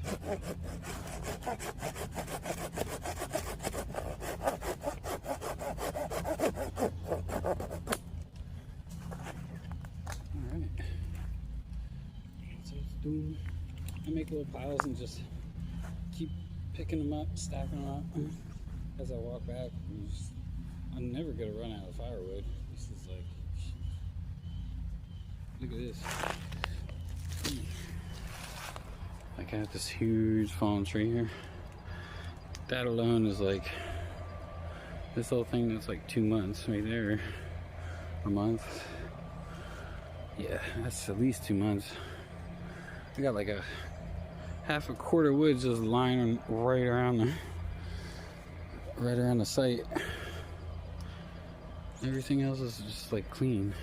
Alright. So I make little piles and just keep picking them up, stacking them up as I walk back. I'm never gonna run out of firewood. This is like, look at this. Like I have this huge fallen tree here. That alone is like, this whole thing that's like 2 months right there. A month. Yeah, that's at least 2 months. I got like a half a quarter wood just lying right around the site. Everything else is just like clean.